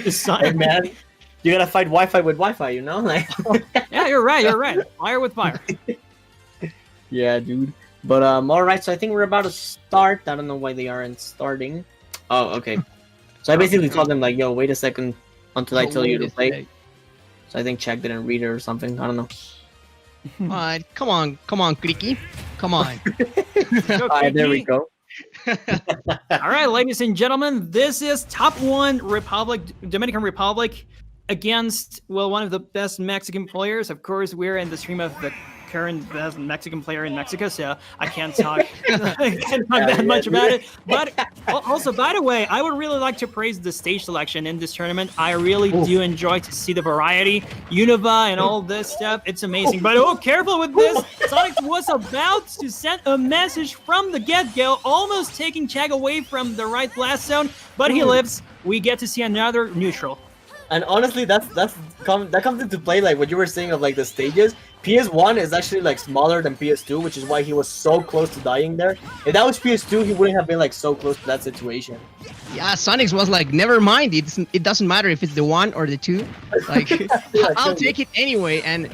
Hey, man, you gotta fight Wi-Fi with Wi-Fi, you know? Like, Yeah, you're right. Fire with fire. yeah, dude. But all right. So I think we're about to start. I don't know why they aren't starting. Oh, okay. So I basically told them like, "Yo, wait a second until I tell you to play." So I think Chag didn't read it or something. I don't know. Come on, Creaky. Come on. All right, there we go. All right, ladies and gentlemen, this is Top 1 Republic, Dominican Republic, against, well, one of the best Mexican players. Of course, we're in the stream of the current best Mexican player in Mexico, so I can't talk, that much about it. But also, by the way, I would really like to praise the stage selection in this tournament. I really do enjoy to see the variety, Unova and all this stuff. It's amazing. But careful with this. Sonix was about to send a message from the get-go, almost taking Chag away from the right blast zone, but he lives. We get to see another neutral. And honestly, that comes into play like what you were saying of like the stages. PS1 is actually like smaller than PS2, which is why he was so close to dying there. If that was PS2, he wouldn't have been like so close to that situation. Yeah, Sonix was like, never mind. It doesn't matter if it's the 1 or the 2. Like, I'll take it anyway. And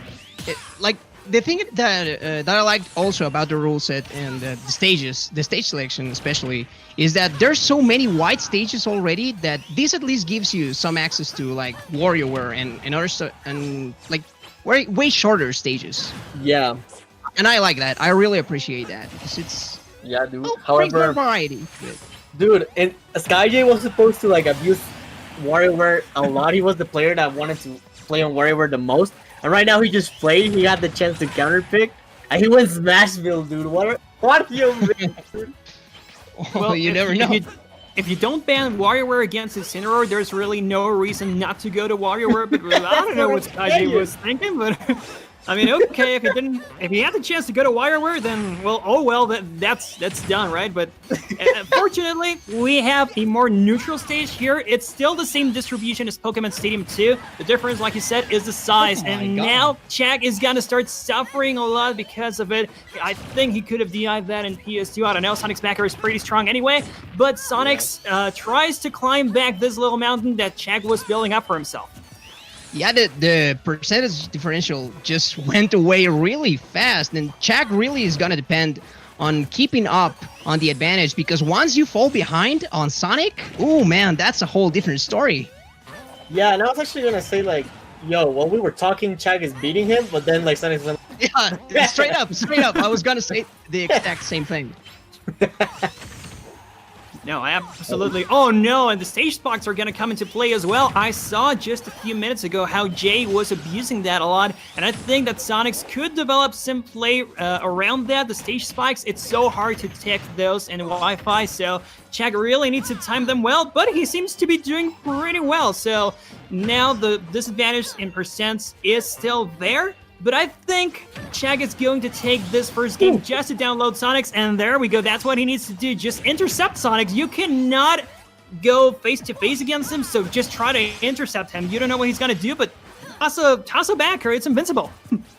like the thing that I liked also about the rule set and the stages, the stage selection especially, is that there's so many wide stages already that this at least gives you some access to like WarioWare and other stuff, and like way shorter stages. Yeah, and I like that. I really appreciate that. It's yeah, dude. However, more variety. Dude, and SkyJ was supposed to like abuse WarioWare a lot. He was the player that wanted to play on WarioWare the most. And right now he just played. He had the chance to counterpick, and he went Smashville, dude. What you mean, dude? Well, you never know. If you don't ban WarioWare against Incineroar, there's really no reason not to go to WarioWare. But I don't know what Chag was thinking, but I mean, okay, if he had the chance to go to WarioWare, then well, that's done, right? But fortunately, we have a more neutral stage here. It's still the same distribution as Pokemon Stadium 2. The difference, like you said, is the size. And now Chag is gonna start suffering a lot because of it. I think he could have DI'd that in PS2. I don't know. Sonic's backer is pretty strong anyway. But Sonix tries to climb back this little mountain that Chag was building up for himself. Yeah, the percentage differential just went away really fast, and Chag really is gonna depend on keeping up on the advantage, because once you fall behind on Sonic, oh man, that's a whole different story. Yeah, and I was actually gonna say like, yo, while we were talking, Chag is beating him, but then like Sonic's like, yeah, straight up. I was gonna say the exact same thing. No, absolutely. Oh no, and the stage spots are gonna come into play as well. I saw just a few minutes ago how Jay was abusing that a lot, and I think that Sonix could develop some play around that. The stage spikes, it's so hard to detect those in Wi-Fi, so Chag really needs to time them well, but he seems to be doing pretty well. So now the disadvantage in percents is still there. But I think Chag is going to take this first game just to download Sonix, and there we go. That's what he needs to do. Just intercept Sonix. You cannot go face-to-face against him, so just try to intercept him. You don't know what he's going to do, but toss a backer. It's invincible.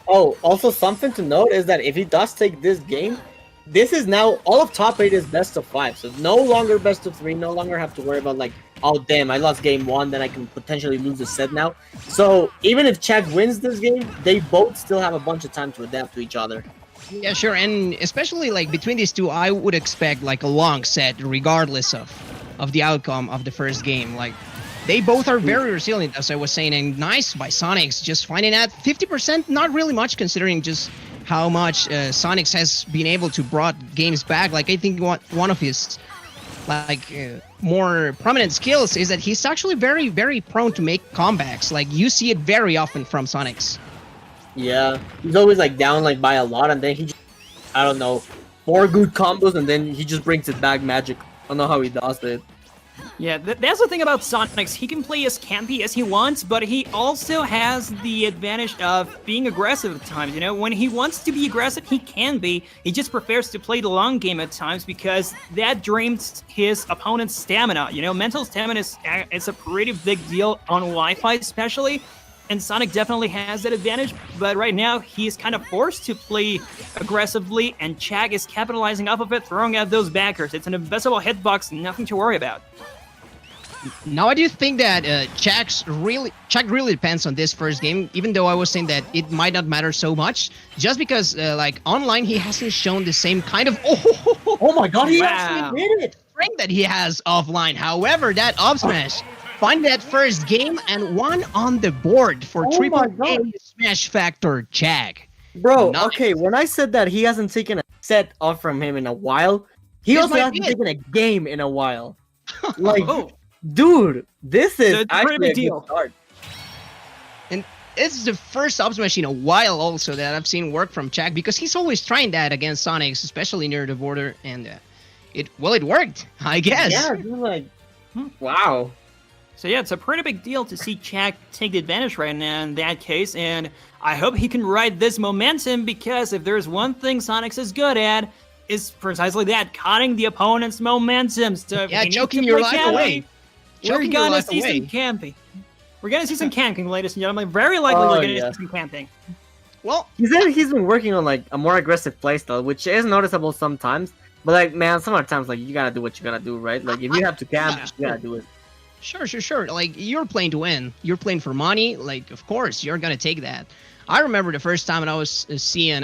Oh, also something to note is that if he does take this game, this is now, all of top 8 is best of 5. So no longer best of 3, no longer have to worry about like, oh damn, I lost game 1, then I can potentially lose the set now. So even if Chag wins this game, they both still have a bunch of time to adapt to each other. Yeah, sure, and especially like between these two, I would expect like a long set regardless of the outcome of the first game. Like, they both are very resilient, as I was saying, and nice by Sonix, just finding that 50%, not really much considering just how much Sonix has been able to brought games back. Like, I think one of his more prominent skills is that he's actually very, very prone to make comebacks. Like, you see it very often from Sonix. Yeah, he's always like down like by a lot, and then he just, I don't know, 4 good combos, and then he just brings it back magic. I don't know how he does it. Yeah, that's the thing about Sonix. He can play as campy as he wants, but he also has the advantage of being aggressive at times. You know, when he wants to be aggressive, he can be. He just prefers to play the long game at times because that drains his opponent's stamina. You know, mental stamina is a pretty big deal on Wi-Fi especially. And Sonic definitely has that advantage, but right now he's kind of forced to play aggressively, and Chag is capitalizing off of it, throwing out those backers. It's an invisible hitbox, nothing to worry about. Now I do think that Chag really depends on this first game. Even though I was saying that it might not matter so much, just because like online he hasn't shown the same kind of Oh my god, he Wow. actually did it! strength that he has offline. However, that up smash, find that first game and one on the board for Oh triple my God. A smash factor Chag. Bro, Nice. okay, when I said that he hasn't taken a set off from him in a while, he This also might hasn't be it. taken a game in a while. Like, Oh, dude, this is So it's a pretty actually big a good deal. start. And this is the first up smash in a while also that I've seen work from Chag, because he's always trying that against Sonix, especially near the border, and it worked, I guess. Yeah, dude, like, wow. so yeah, it's a pretty big deal to see Chag take the advantage right now in that case, and I hope he can ride this momentum, because if there's one thing Sonix is good at, is precisely that, cutting the opponent's momentum. So if Yeah, he needs choking to your play life camping, away. We're Choking your gonna life see away. some camping. We're gonna see some camping, ladies and gentlemen. Very likely Oh, we're gonna yeah. see some camping. Well, He's been working on like a more aggressive playstyle, which is noticeable sometimes. But like, man, some other times like you gotta do what you gotta do, right? Like if you have to camp, Yeah. you gotta do it. sure. Like, you're playing to win. You're playing for money. Like, of course, you're gonna take that. I remember the first time I was seeing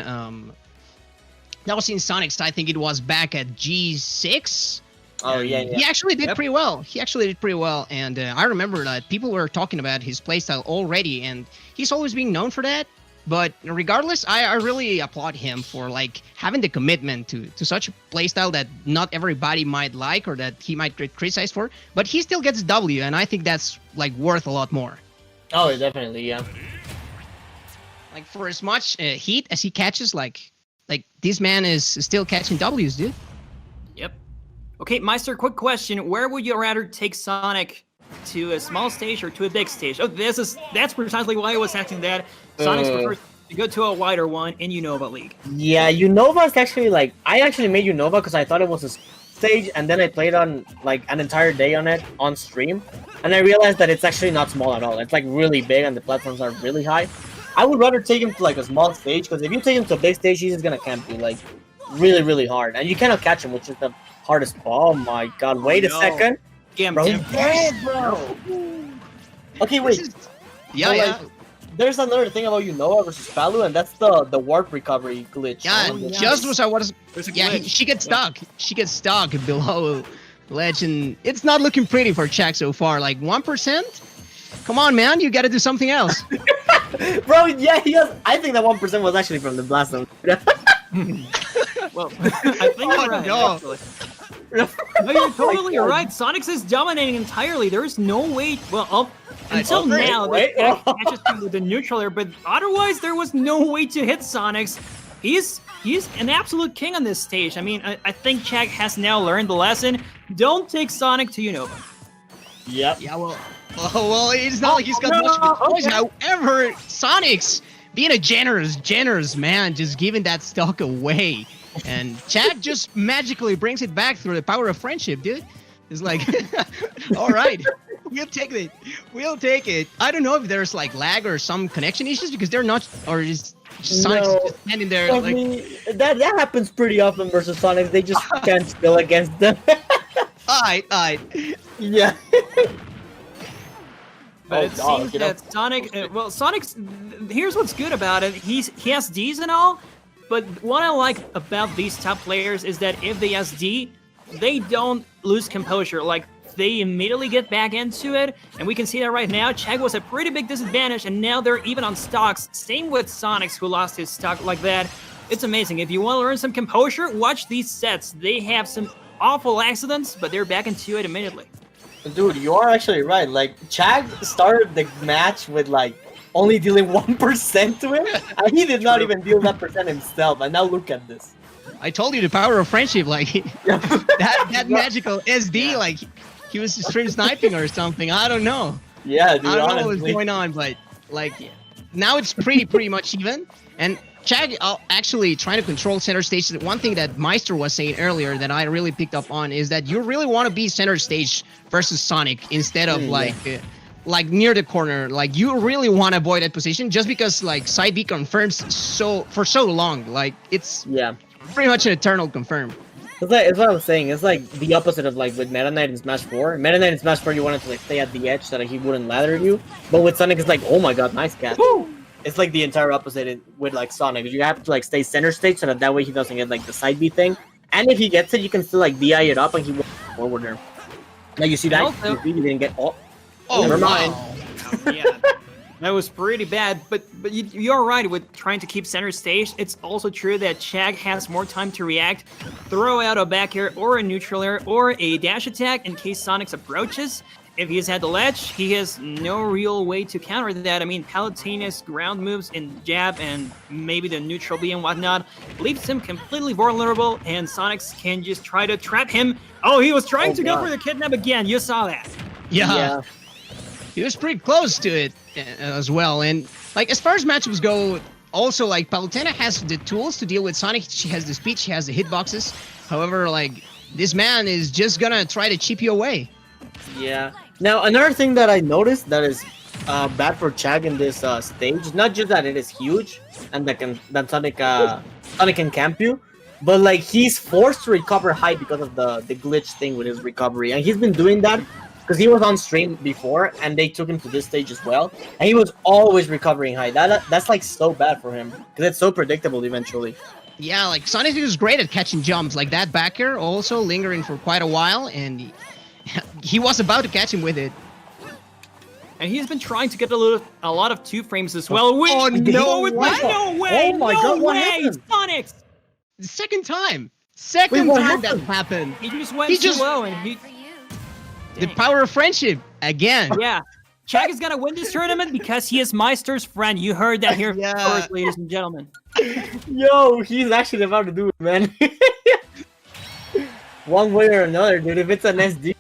that was in Sonix. I think it was back at G6. Oh yeah, He actually did pretty well. And I remember that people were talking about his playstyle already, and he's always being known for that. But regardless, I really applaud him for like having the commitment to such a playstyle that not everybody might like or that he might get criticized for. But he still gets W, and I think that's like worth a lot more. Oh, definitely, yeah. Like, for as much heat as he catches, like this man is still catching W's, dude. Yep. Okay, Meister, quick question. Where would you rather take Sonic, to a small stage or to a big stage? Oh, that's precisely why I was asking that. Sonic's prefers to go to a wider one in Unova League. Yeah, Unova's actually like I actually made Unova because I thought it was a stage, and then I played on like an entire day on it on stream, and I realized that it's actually not small at all. It's like really big, and the platforms are really high. I would rather take him to like a small stage, because if you take him to a big stage, he's just gonna camp you like really, really hard, and you cannot catch him, which is the hardest. Oh my god! Wait a no. second, Damn, bro, damn. he's dead, bro. Okay, wait. Yeah, So, yeah. like, there's another thing about Unova versus Palu, and that's the warp recovery glitch. Yeah, Oh, yes. just was I was. There's a Yeah, glitch. she gets stuck. She gets stuck below ledge, and it's not looking pretty for Chag so far. Like 1%. Come on, man, you got to do something else. Bro, yeah, he has. I think that 1% was actually from the blast zone. Well, I think Oh, you're right. no. Actually. No, you're totally right. Sonix is dominating entirely. There is no way. Well, until wait, now, wait. the Chag catches him with the neutral air, but otherwise, there was no way to hit Sonix. He's an absolute king on this stage. I mean, I think Chag has now learned the lesson. Don't take Sonic to Unova. Yep. Yeah, well, it's not like he's got no, much of a choice. okay. However, Sonix, being a generous man, just giving that stock away. And Chag just magically brings it back through the power of friendship, dude. It's like, all right, we'll take it. We'll take it. I don't know if there's like lag or some connection issues, because they're not, or is Sonic's No. just standing there I like, mean, that happens pretty often versus Sonic. They just can't skill against them. alright. Yeah. But Oh, it God, seems you know? that Sonic, Sonic's, here's what's good about it. He has Ds and all, but what I like about these top players is that if they SD, they don't lose composure. Like, they immediately get back into it, and we can see that right now. Chag was a pretty big disadvantage, and now they're even on stocks. Same with Sonix, who lost his stock like that. It's amazing. If you want to learn some composure, watch these sets. They have some awful accidents, but they're back into it immediately. Dude, you are actually right. Like, Chag started the match with, like, only dealing 1% to him, and he did not even deal that percent himself, and now look at this. I told you the power of friendship, like, that magical SD, Yeah. like, he was stream sniping or something. I don't know. Yeah, dude, I don't know what's honestly. going on, but like now it's pretty much even. And Chag actually trying to control center stage. One thing that Meister was saying earlier that I really picked up on is that you really want to be center stage versus Sonic instead of like near the corner. Like, you really want to avoid that position, just because like side B confirms for so long. Like, it's Yeah. pretty much an eternal confirm. It's what I was saying. It's like the opposite of like with Meta Knight in Smash 4. Meta Knight in Smash 4, you wanted to like stay at the edge so that he wouldn't lather you. But with Sonic, it's like, oh my god, nice catch. It's like the entire opposite with like Sonic. You have to like stay center stage so that way he doesn't get like the side B thing. And if he gets it, you can still like DI it up and he won't forward there. Now you see that? Also, you didn't get all. Oh, Never mind. yeah, that was pretty bad. But you're right with trying to keep center stage. It's also true that Chag has more time to react, throw out a back air or a neutral air or a dash attack in case Sonix approaches. If he's had the ledge, he has no real way to counter that. I mean, Palutena's ground moves in jab and maybe the neutral B and whatnot leaves him completely vulnerable, and Sonix can just try to trap him. Oh, he was trying to go for the kidnap again. You saw that. Yeah. He was pretty close to it as well. And like as far as matchups go, also like Palutena has the tools to deal with Sonic. She has the speed, she has the hitboxes. However, like this man is just gonna try to chip you away. Yeah. Now another thing that I noticed that is bad for Chag in this stage, not just that it is huge and that Sonic can camp you, but like he's forced to recover high because of the glitch thing with his recovery, and he's been doing that because he was on stream before and they took him to this stage as well, and he was always recovering high. That's like so bad for him because it's so predictable eventually. Yeah, like Sonic is great at catching jumps, like that back air also lingering for quite a while, and he was about to catch him with it. And he's been trying to get a lot of 2 frames as well. Wait, Oh, no way! way! No way! Oh my no god, what way! happened? Sonix! The second time Wait, what time that happened? happened. He just went too low and he... The power of friendship again. Yeah. Chag is gonna win this tournament because he is Meister's friend. You heard that here first, ladies and gentlemen. Yo, he's actually about to do it, man. One way or another, dude. If it's an SD.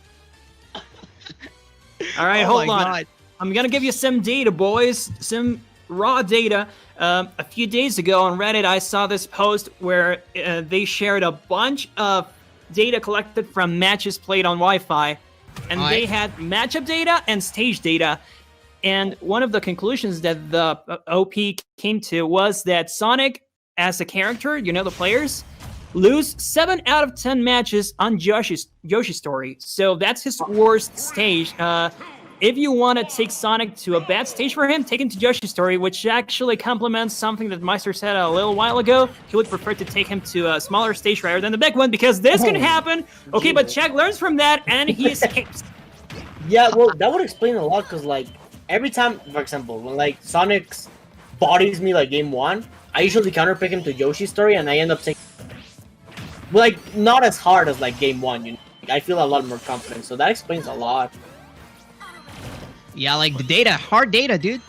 All right, Oh hold my on. God. I'm gonna give you some data, boys. Some raw data. A few days ago on Reddit, I saw this post where they shared a bunch of data collected from matches played on Wi-Fi, and they had matchup data and stage data. And one of the conclusions that the OP came to was that Sonic, as a character, you know, the players, lose 7 out of 10 matches on Yoshi's story. So that's his worst stage. If you want to take Sonic to a bad stage for him, take him to Yoshi's story, which actually complements something that Meister said a little while ago. He would prefer to take him to a smaller stage rather than the big one, because this can happen. Okay, but Chag learns from that, and he escapes. Yeah, well, that would explain a lot, because, like, every time, for example, when, like, Sonic's bodies me, like, game 1, I usually counterpick him to Yoshi's story, and I end up taking... Like, not as hard as, like, game 1, you know? Like, I feel a lot more confident, so that explains a lot. Yeah, like the data, hard data, dude.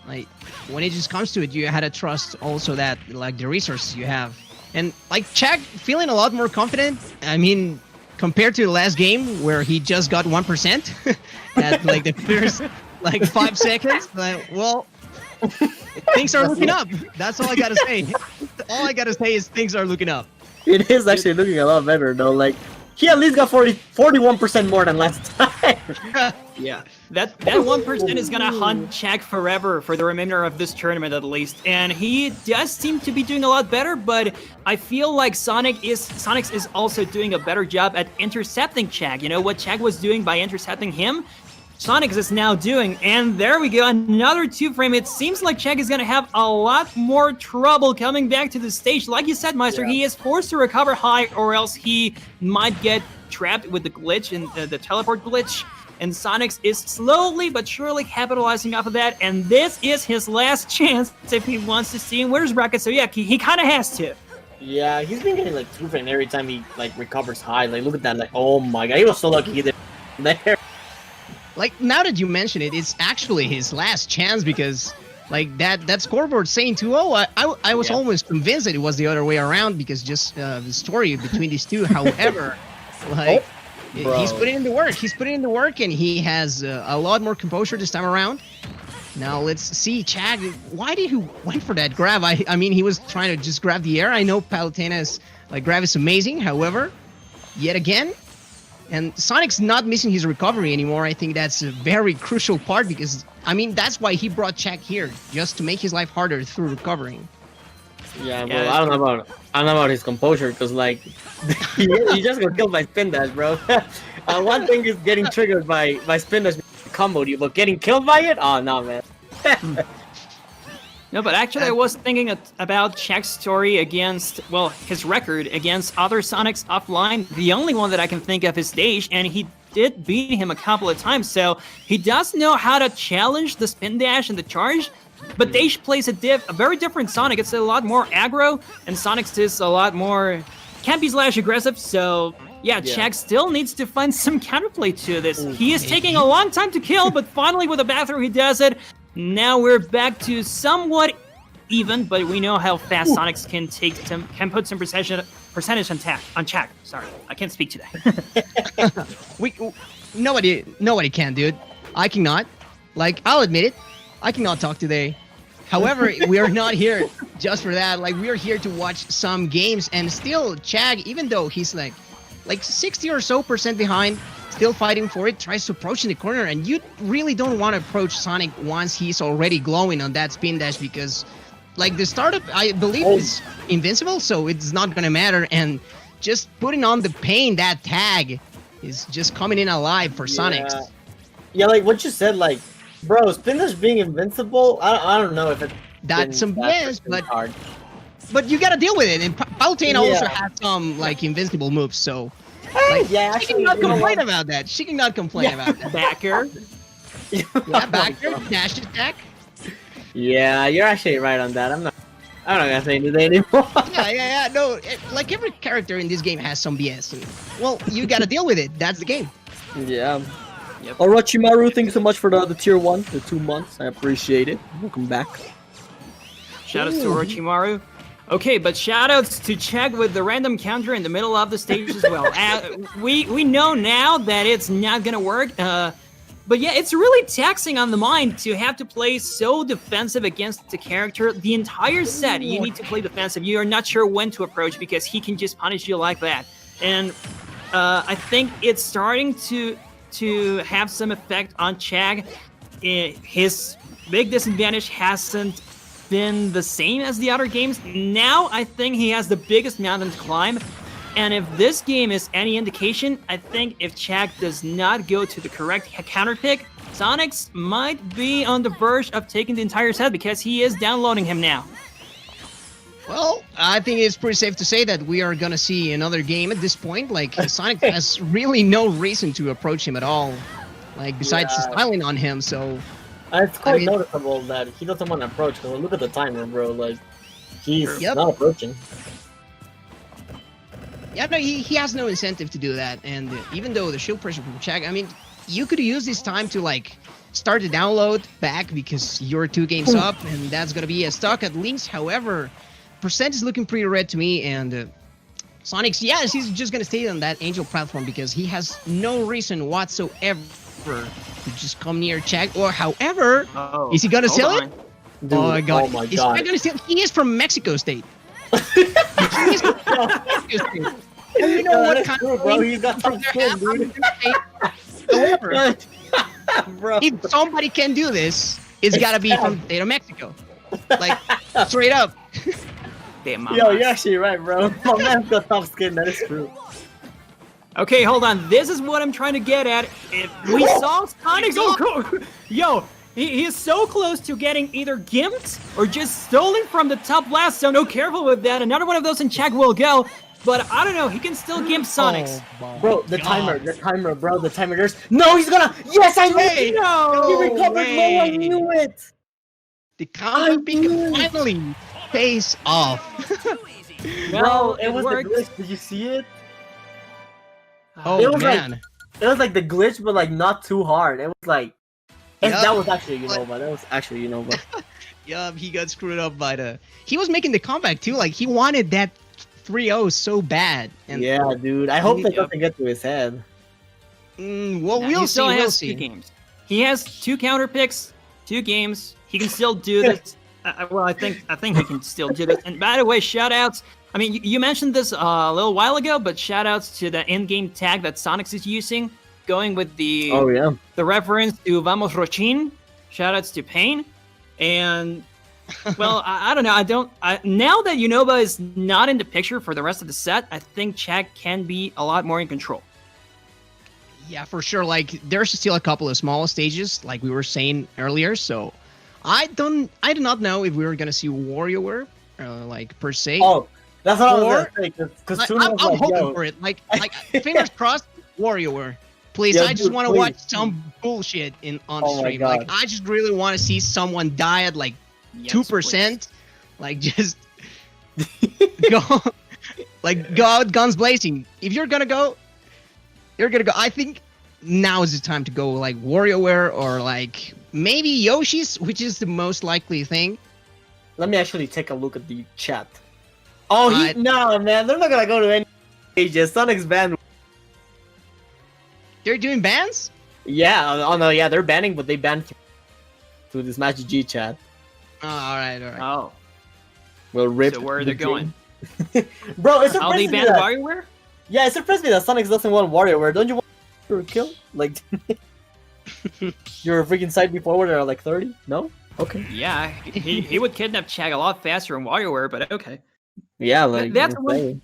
Like when it just comes to it, you had to trust also that like the resources you have. And like Chag feeling a lot more confident. I mean, compared to the last game where he just got 1% at like the first like 5 seconds. Like, well, things are looking up. That's all I gotta say. All I gotta say is things are looking up. It is actually looking a lot better, though. Like, he at least got 41% more than last time. Yeah, that 1% is gonna hunt Chag forever for the remainder of this tournament at least, and he does seem to be doing a lot better. But I feel like Sonix is also doing a better job at intercepting Chag. You know what Chag was doing by intercepting him, Sonix is now doing, and there we go, another 2-frame. It seems like Chag is gonna have a lot more trouble coming back to the stage. Like you said, Meister, he is forced to recover high, or else he might get trapped with the glitch and the teleport glitch. And Sonix is slowly but surely capitalizing off of that, and this is his last chance if he wants to see him win his bracket. So yeah, he kind of has to. Yeah, he's been getting like 2-frame every time he like recovers high. Like, look at that! Like, oh my god, he was so lucky there. Like now that you mention it, it's actually his last chance because like that scoreboard saying 2-0, I was almost convinced that it was the other way around because just the story between these two. However, like he's putting in the work. He's putting in the work, and he has a lot more composure this time around. Now let's see, Chag. Why did he went for that grab? I mean, he was trying to just grab the air. I know Palutena's like grab is amazing. However, yet again. And Sonic's not missing his recovery anymore. I think that's a very crucial part because, I mean, that's why he brought Chag here, just to make his life harder through recovering. Yeah, bro. Yeah, I don't know about his composure because like he just got killed by spin dash, bro. One thing is getting triggered by spin dash combo you, but getting killed by it? Oh no, man. No, but actually, I was thinking about Chag's story against, well, his record against other Sonics offline. The only one that I can think of is Dage, and he did beat him a couple of times, so he does know how to challenge the spin dash and the charge. But Dage plays a very different Sonic. It's a lot more aggro, and Sonic's is a lot more campy / aggressive. So yeah, Chag still needs to find some counterplay to this. He is taking a long time to kill, but finally with a back throw he does it. Now we're back to somewhat even, but we know how fast Sonics can put some percentage on Chag. Sorry, I can't speak today. Nobody can, dude. I cannot. Like, I'll admit it. I cannot talk today. However, we are not here just for that. Like, we are here to watch some games, and still, Chag, even though he's like 60 or so % behind, still fighting for it, tries to approach in the corner, and you really don't want to approach Sonic once he's already glowing on that spin dash because, like, the startup, I believe, is invincible, so it's not gonna matter, and just putting on the pain, that tag is just coming in alive for Sonic. Yeah, like what you said, like, bro, spin dash being invincible, I don't know if it's that's some BS, but hard. But you gotta deal with it, and Palutena also has some, like, invincible moves, so... Like, yeah, she cannot complain about that. She cannot complain about that. Backer. Yeah, backer, dash attack. Yeah, you're actually right on that. I'm not gonna say anything anymore. Yeah. No, like every character in this game has some BS. And, well, you gotta deal with it. That's the game. Yeah. Yep. Orochimaru, thank you so much for the tier 1, the 2 months. I appreciate it. Welcome back. Shoutouts to Orochimaru. Okay, but shoutouts to Chag with the random counter in the middle of the stage as well. We know now that it's not gonna work. But yeah, it's really taxing on the mind to have to play so defensive against the character. The entire set, you need to play defensive. You are not sure when to approach because he can just punish you like that. And I think it's starting to have some effect on Chag. His big disadvantage hasn't been the same as the other games. Now I think he has the biggest mountain to climb. And if this game is any indication, I think if Chag does not go to the correct counter pick, Sonix might be on the verge of taking the entire set because he is downloading him now. Well, I think it's pretty safe to say that we are gonna see another game at this point. Like, Sonic has really no reason to approach him at all, like, besides styling on him, so... It's quite noticeable that he doesn't want to approach, because look at the timer, bro, like, he's not approaching. Yeah, no, he has no incentive to do that, and even though the shield pressure from Chag, I mean, you could use this time to, like, start the download back because you're 2 games up, and that's gonna be a stock at least. However, percent is looking pretty red to me, and Sonix, yes, he's just gonna stay on that Angel platform because he has no reason whatsoever to just come near Chag. Or, however, is he gonna sell it? Dude, oh my god! Is he gonna steal? He is from Mexico State. He is from Mexico State. And you know what kind of bro? He's got some skin, dude. However, bro, if somebody can do this, it's gotta be from the state of Mexico. Like, straight up. Damn, yo, you're actually right, bro. My man's got tough skin. That is true. Okay, hold on. This is what I'm trying to get at. If we saw Sonix, yo, he is so close to getting either gimped or just stolen from the top blast zone. Oh, careful with that. Another one of those and Chag will go. But I don't know. He can still gimp Sonix. Bro, the timer, bro. The timer. No, he's gonna. Yes, I knew it. No, he recovered low. I knew it. The counter pick finally pays off. Bro, it was the glitch. Did you see it? Oh, it was man. It was like the glitch, but like not too hard. It was like that was actually Unova. Yeah, he got screwed up by the. He was making the comeback too. Like, he wanted that 3-0 so bad. And yeah, dude. I hope that doesn't get to his head. Well, we'll see. We'll see. 2 games. He has 2 counter picks, 2 games. He can still do this. Well, I think he can still do this. And by the way, shoutouts. I mean, you mentioned this a little while ago, but shoutouts to the in-game tag that Sonix is using, going with the the reference to Vamos Rochin. Shoutouts to Pain, and Well, I don't know. Now that Unova is not in the picture for the rest of the set, I think Chag can be a lot more in control. Yeah, for sure. Like, there's still a couple of small stages, like we were saying earlier. So, I do not know if we were gonna see WarioWare, like per se. Oh, that's what I was Or- gonna say. Because I'm hoping for it. Like fingers crossed, WarioWare. Please, Yeah, I just dude, want to please. watch some bullshit on Oh my stream. Like, God. I just really want to see someone die at like Yes, 2%. Like, just go, like, go out guns blazing. If you're gonna go, you're gonna go. I think now is the time to go like WarioWare or like maybe Yoshi's, which is the most likely thing. let me actually take a look at the chat. Oh, Uh, no, man, they're not gonna go to any stages. Sonic's banned. They're doing bans. Yeah, oh no, yeah, they're banning, but they banned through this Magic G chat. Oh, all right, all right. Oh, Well, rip. so where are the they going? game. Bro, it's How they surprising me banned that. WarioWare? Yeah, it surprised me that Sonix doesn't want WarioWare. Don't you want to kill? Like, you're a freaking side before where they're like 30? No? Okay. Yeah, he would kidnap Chag a lot faster in WarioWare, but okay. Yeah, like That's okay.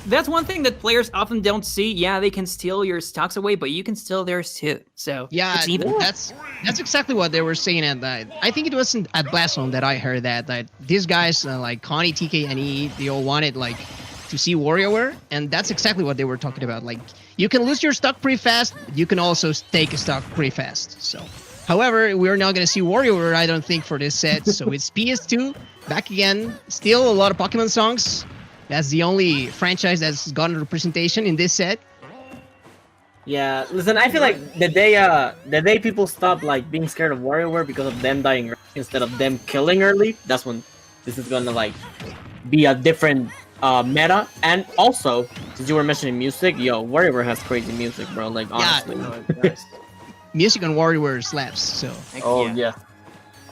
That's one thing that players often don't see. Yeah, they can steal your stocks away, but you can steal theirs too. So Yeah, it's even. that's exactly what they were saying at that. I think it wasn't at Blast that I heard that these guys like Connie, TK, and E, they all wanted like to see WarioWare, and that's exactly what they were talking about. Like, you can lose your stock pretty fast, you can also take a stock pretty fast. So, however, we're not gonna see WarioWare, I don't think, for this set. So it's PS2 back again. Still a lot of Pokemon songs. That's the only franchise that's gotten representation in this set. Yeah, listen, I feel like the day people stop like being scared of WarioWare because of them dying early instead of them killing early, that's when this is gonna like be a different meta. And also, since you were mentioning music, yo, WarioWare has crazy music, bro. Like honestly. Music on WarioWare slaps. So. Oh yeah.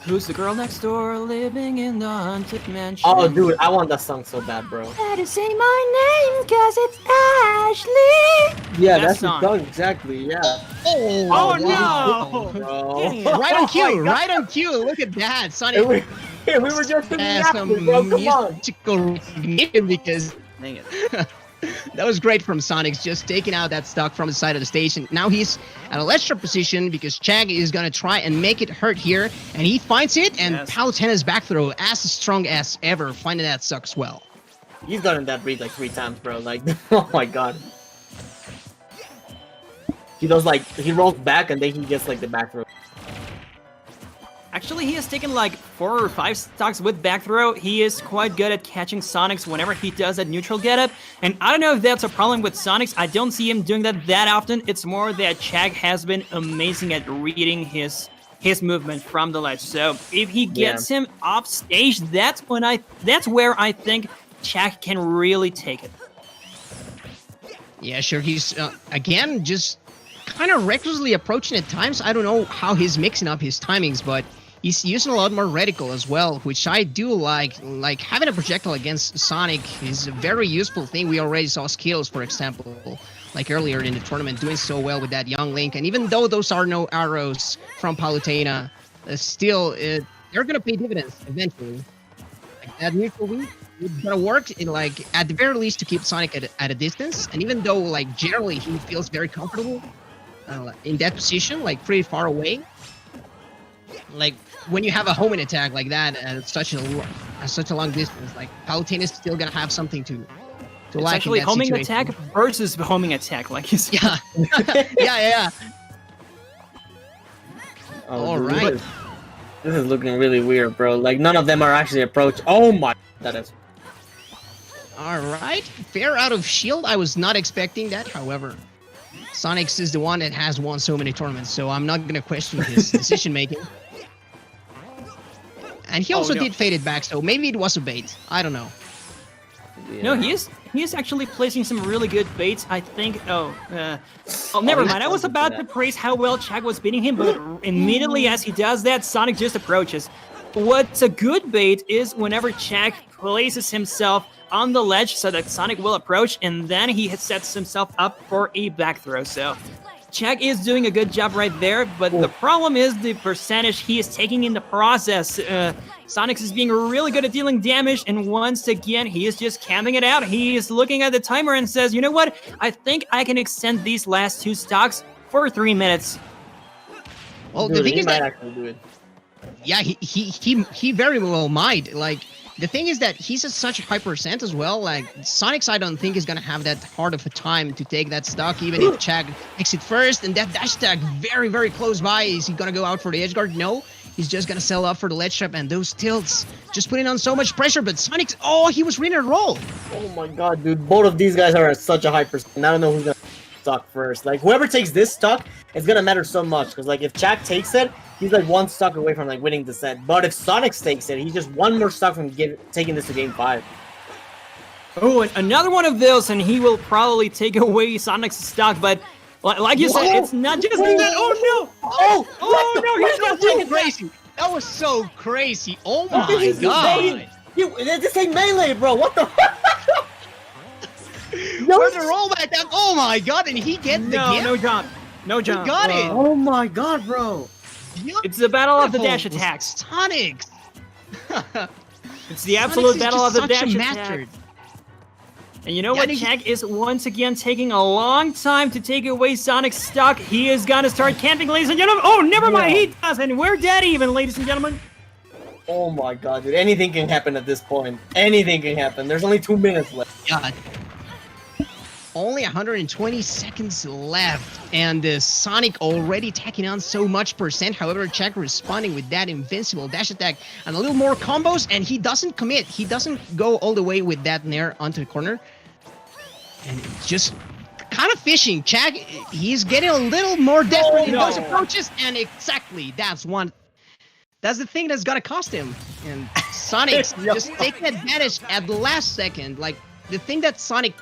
Who's the girl next door living in the haunted mansion? Oh dude, I want that song so bad, bro. Better say my name, cause it's Ashley. Yeah, That that's song. the song exactly. Yeah. Oh wow. no! Bro. Right on cue, Oh my God. right on cue. Look at that, Sonic we were just thinking has after, some bro. Come on. musical recognition because Dang it. that was great from Sonix, just taking out that stock from the side of the station. Now he's at a lesser position because Chag is gonna try and make it hurt here, and he finds it, and Yes. Palutena's back throw as strong as ever, finding that sucks well. He's gotten that read like 3 times, bro. Like, oh my god. He does like he rolls back and then he gets like the back throw. Actually, he has taken like 4 or 5 stocks with back throw. He is quite good at catching Sonix whenever he does that neutral getup. And I don't know if that's a problem with Sonix. I don't see him doing that often. It's more that Chag has been amazing at reading his movement from the ledge. So if he gets him off stage, that's where I think Chag can really take it. Yeah, sure. He's again just kind of recklessly approaching at times. I don't know how he's mixing up his timings, but he's using a lot more reticle as well, which I do like. Like, having a projectile against Sonic is a very useful thing. We already saw Skittles, for example, like earlier in the tournament, doing so well with that young Link. And even though those are no arrows from Palutena, still, they're going to pay dividends eventually. Like, that neutral weave is going to work, in, like, at the very least, to keep Sonic at a distance. And even though, like, generally he feels very comfortable in that position, like pretty far away, like when you have a homing attack like that at such a long distance, like Palutena is still gonna have something to It's lack actually in that homing situation. attack versus homing attack, like you said. Yeah, yeah. Oh, All dude, right. This is looking really weird, bro. Like none of them are actually approach. Oh my, that is. All right, fair out of shield. I was not expecting that. However, Sonix is the one that has won so many tournaments, so I'm not gonna question his decision making. And he also no. did fade it back, so maybe it was a bait. I don't know. No, he is actually placing some really good baits. I think. Never mind. I was about to praise how well Chag was beating him, but immediately as he does that, Sonic just approaches. What's a good bait is whenever Chag places himself on the ledge so that Sonic will approach, and then he sets himself up for a back throw. So Chag is doing a good job right there, but the problem is the percentage he is taking in the process. Sonix is being really good at dealing damage, and once again, he is just camping it out. He is looking at the timer and says, you know what? I think I can extend these last 2 stocks for 3 minutes. Well, Dude, the thing he is might that, actually do it. yeah, he very well might. Like, the thing is that he's at such a high percent as well. Like, Sonix, I don't think is gonna have that hard of a time to take that stock, even if Chag takes it first. And that dash attack very, very close by. Is he gonna go out for the edge guard? No. He's just gonna sell up for the ledge trap, and those tilts just putting on so much pressure. But Sonix, oh, he was reading a roll. Oh my god, dude. Both of these guys are at such a high percent. I don't know who's gonna stock first. Like, whoever takes this stock, it's gonna matter so much. Because, like, if Chag takes it, he's like 1 stock away from, like, winning the set. But if Sonix takes it, he's just 1 more stock from taking this to game 5. Oh, and another one of those, and he will probably take away Sonic's stock, but like you said, it's not just that. Oh, no! Oh, no, he's not taking crazy. That was so crazy. Oh, my This is God. insane. This ain't melee, bro. What the Where's the rollback down? Oh, my God. And he gets the gift? No jump. No jump. He got it. Oh my god, bro. It's the battle of the dash attacks. Sonix. It's the absolute Sonix is battle of just the such dash a attack. master. And you know Yeah, what? he- Chag is once again taking a long time to take away Sonic's stock. He is gonna start camping, ladies and gentlemen. Oh, never mind, Yeah. he doesn't. We're dead even, ladies and gentlemen. Oh my god, dude. Anything can happen at this point. Anything can happen. There's only 2 minutes left. God. Only 120 seconds left, and Sonic already tacking on so much percent. However, Chag responding with that invincible dash attack and a little more combos, and he doesn't commit. He doesn't go all the way with that nair onto the corner. And just kind of fishing. Chag, he's getting a little more desperate in no. those approaches, and exactly, that's the thing that's gonna cost him. And Sonic just taking advantage at the last second. Like, the thing that Sonic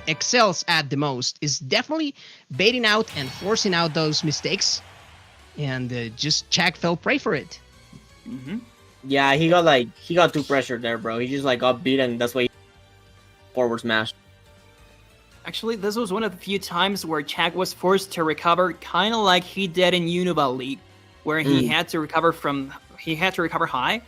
excels at the most is definitely baiting out and forcing out those mistakes. And just Chag fell prey for it. Yeah, he got too pressured there, bro. He just like got beat, and that's why he forward smashed. Actually, this was one of the few times where Chag was forced to recover, kind of like he did in Uniball League, where he had to recover high.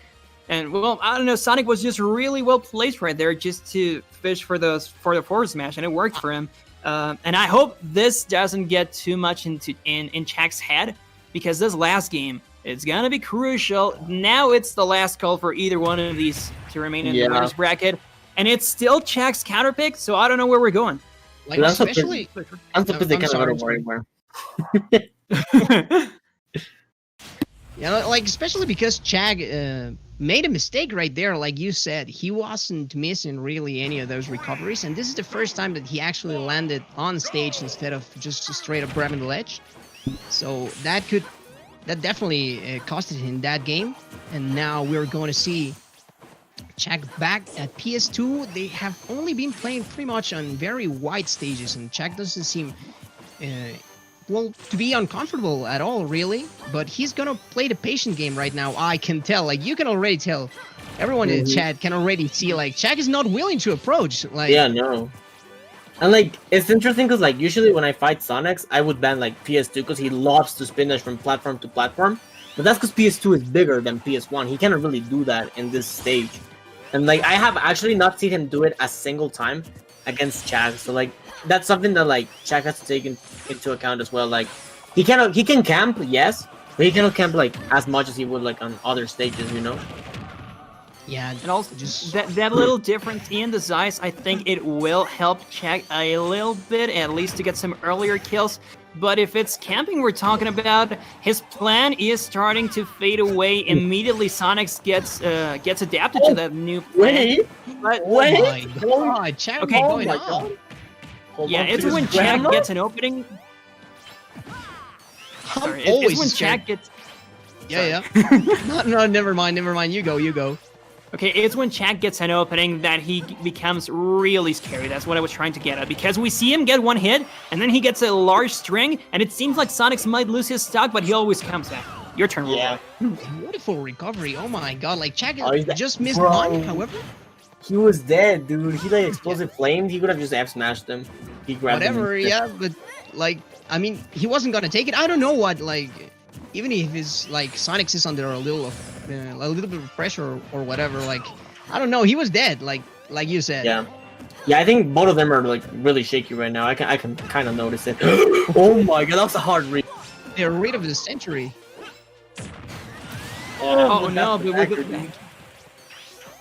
And, well, I don't know, Sonic was just really well placed right there just to fish for the forward smash, and it worked for him. And I hope this doesn't get too much in Chag's head, because this last game, it's gonna be crucial. Now it's the last call for either one of these to remain in the winner's bracket, and it's still Chag's counter pick, so I don't know where we're going. Like, Dude, especially... I'm surprised they I'm kind of sorry, got to worry more. Yeah, like, especially because Chag made a mistake right there, like you said. He wasn't missing really any of those recoveries, and this is the first time that he actually landed on stage instead of just straight up grabbing the ledge. So that definitely costed him that game, and now we're going to see Chag back at PS2. They have only been playing pretty much on very wide stages, and Chag doesn't seem... well, to be uncomfortable at all, really. But he's gonna play the patient game right now. I can tell. Like, you can already tell. Everyone in the chat can already see, like, Chag is not willing to approach. Like, Yeah, no. And, like, it's interesting because, like, usually when I fight Sonix, I would ban, like, PS2 because he loves to spin dash from platform to platform. But that's because PS2 is bigger than PS1. He cannot really do that in this stage. And, like, I have actually not seen him do it a single time against Chag. So, like, that's something that, like, Chag has to take into account as well. Like, he can camp, yes, but he cannot camp, like, as much as he would, like, on other stages, you know? yeah, And also, just that little difference in the size, I think it will help Chag a little bit, at least to get some earlier kills. But if it's camping we're talking about, his plan is starting to fade away. Immediately, Sonix gets adapted to that new plan. Wait! But, oh my god, Chag Okay, going my on. God. Hold yeah, on, it's please. when Grandma? Chag gets an opening. Sorry, it's always when scared. Chag gets. Yeah. no, never mind. You go. Okay, it's when Chag gets an opening that he becomes really scary. That's what I was trying to get at. Because we see him get one hit, and then he gets a large string, and it seems like Sonix might lose his stock, but he always comes back. Your turn, Yeah. Beautiful recovery. Oh my god, like Chag he's just missed bro. one, however. He was dead, dude. He, like, explosive flamed. He could have just F-smashed him. He grabbed him. Whatever, yeah, but like I mean, he wasn't gonna take it. I don't know what, like, even if his like Sonix is under a little bit of pressure or whatever. Like, I don't know. He was dead. Like you said. Yeah. Yeah, I think both of them are like really shaky right now. I can kind of notice it. Oh my god, that was a hard read. They're read of the century. Oh no, but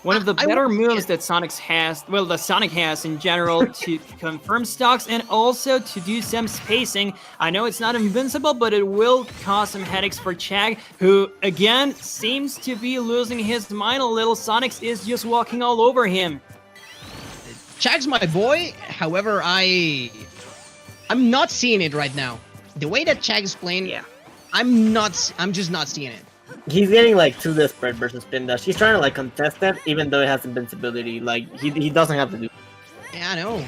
one of the I better want- moves that Sonix has, well, that Sonic has in general to confirm stocks and also to do some spacing. I know it's not invincible, but it will cause some headaches for Chag, who again seems to be losing his mind a little. Sonix is just walking all over him. Chag's my boy. However, I'm not seeing it right now. The way that Chag is playing, Yeah. I'm just not seeing it. He's getting like to the spread versus spin dash. He's trying to like contest that, even though it has invincibility. Like he doesn't have to do. Yeah, I know.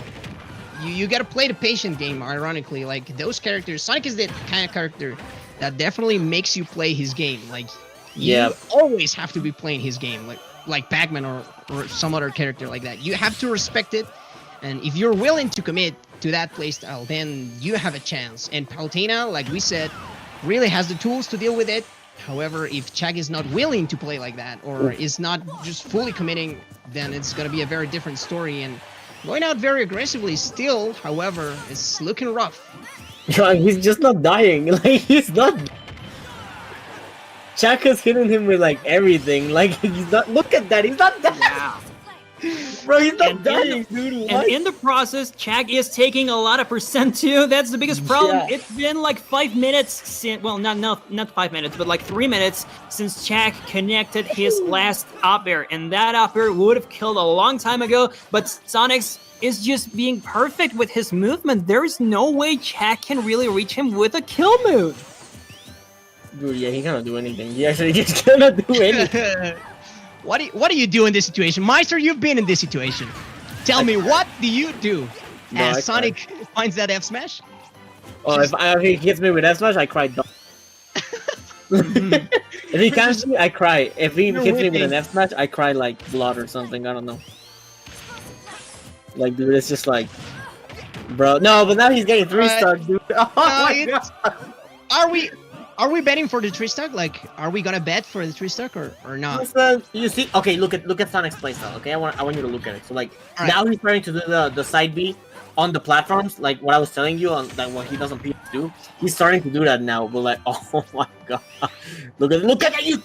You gotta play the patient game, ironically. Like, those characters, Sonic is the kind of character that definitely makes you play his game. Like, Yeah. you always have to be playing his game, like Pac-Man or some other character like that. You have to respect it, and if you're willing to commit to that playstyle, then you have a chance. And Palutena, like we said, really has the tools to deal with it. However, if Chag is not willing to play like that, or is not just fully committing, then it's gonna be a very different story. And going out very aggressively still, however, is looking rough. He's just not dying. Like he's not. Chaka's hitting him with like everything. Like he's not. Look at that. He's not dying. Yeah. Bro, he's not And dying, dude. And What? in the process, Chag is taking a lot of percent too. That's the biggest problem. Yeah. It's been like 5 minutes since, well, not 5 minutes, but like 3 minutes since Chag connected his last up air, and that up air would have killed a long time ago. But Sonix is just being perfect with his movement. There is no way Chag can really reach him with a kill move. Dude, yeah, he cannot do anything. He actually just cannot do anything. What do you do in this situation? Meister, you've been in this situation. Tell me, what do you do No, I as Sonic finds that F smash? Oh, if he hits me with F smash, I cry. If he catches me, I cry. If he You're hits me with whipping. an F smash, I cry like blood or something. I don't know. Like, dude, it's just like, bro. No, but now he's getting 3-star, dude. Oh my it's- god. Are we betting for the 3-stock? Like, are we gonna bet for the 3-stock or not? Listen, you see? Okay, look at Sonic's playstyle. Okay, I want you to look at it. So like, Alright. now he's trying to do the side B on the platforms, like what I was telling you on like what he doesn't do. He's starting to do that now. But like, oh my god, look at that! You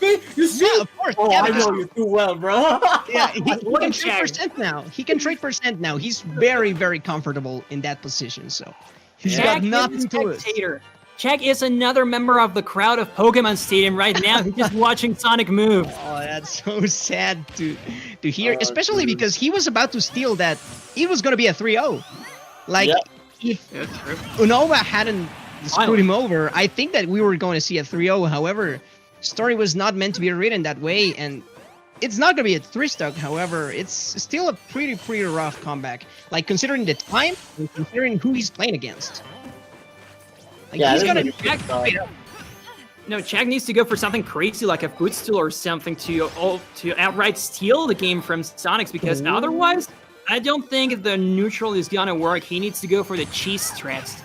see? Yeah, of course. Oh, yeah, I because- know you too well, bro. Yeah, he can Look at trade Chag. percent now. He can trade percent now. He's very, very comfortable in that position. So he's Yeah. got Chag is nothing a to lose. spectator. Chag is another member of the crowd of Pokemon Stadium right now. He's just watching Sonic move. Oh, that's so sad to hear, Oh, especially dude. because he was about to steal that. It was gonna be a 3-0. Like, Yeah. if That's true. Unova hadn't screwed Finally. him over, I think that we were going to see a 3-0. However, story was not meant to be written that way, and it's not gonna be a 3-stock. However, it's still a pretty rough comeback. Like, considering the time and considering who he's playing against. Like, Yeah, he's this gonna is a good start. No, Chag needs to go for something crazy like a footstool or something to outright steal the game from Sonix, because otherwise, I don't think the neutral is gonna work. He needs to go for the cheese strats.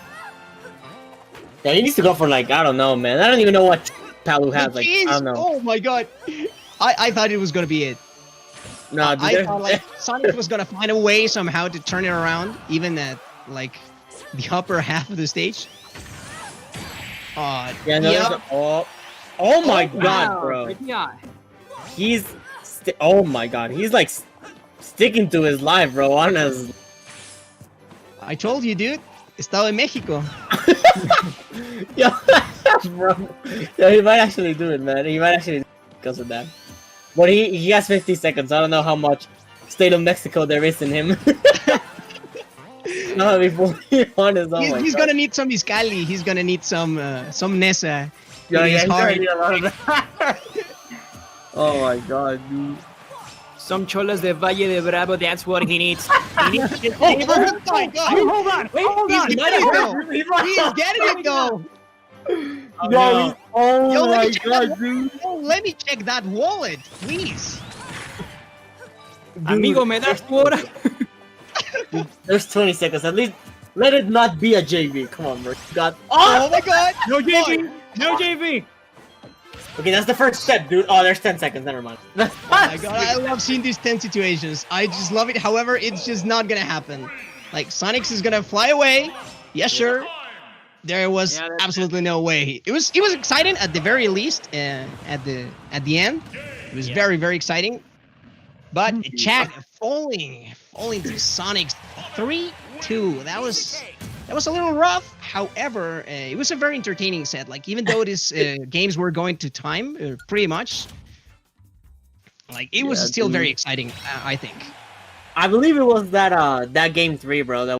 Yeah, he needs to go for like, I don't know, man. I don't even know what Palu has. Like, Jeez, I don't know. oh my god. I thought it was gonna be it. No, dude, I there's- thought like Sonic was gonna find a way somehow to turn it around, even at like the upper half of the stage. yeah, no, yep. there's a- oh my god, Wow, bro. good guy. He's oh my god, he's like sticking to his life, bro. Honest. I told you, dude. Estado de Mexico. Yeah, bro. Yeah, he might actually do it, man. He might actually do it because of that. But he has 50 seconds. I don't know how much state of Mexico there is in him. No, before honest, oh my He's god. gonna need some Iscali. He's gonna need some Nessa. Yeah, in his he's gonna heart. need a lot of that. Oh my god, dude. Some cholas de Valle de Bravo, that's what he needs. He needs his Oh neighbor. my god! Hold on, hold He's on. getting it though. He's getting it though. Oh, Yo, no. he's, oh Yo, let my me check god, that. dude. Oh, let me check that wallet, please. Amigo, me das tu hora? There's 20 seconds. At least Let it not be a JV. Come on, bro. You got. Oh my god! No JV! No JV! Okay, that's the first step, dude. Oh, there's 10 seconds. Never mind. Oh my god, I love seeing these 10 situations. I just love it. However, it's just not gonna happen. Like, Sonix is gonna fly away. Yeah, sure. There was absolutely no way. It was exciting at the very least. At the end, it was very, very exciting. But Chag falling to Sonix 3-2. That was a little rough. However, it was a very entertaining set. Like, even though these games were going to time pretty much, like, it was still very exciting. I think. I believe it was that game 3, bro. That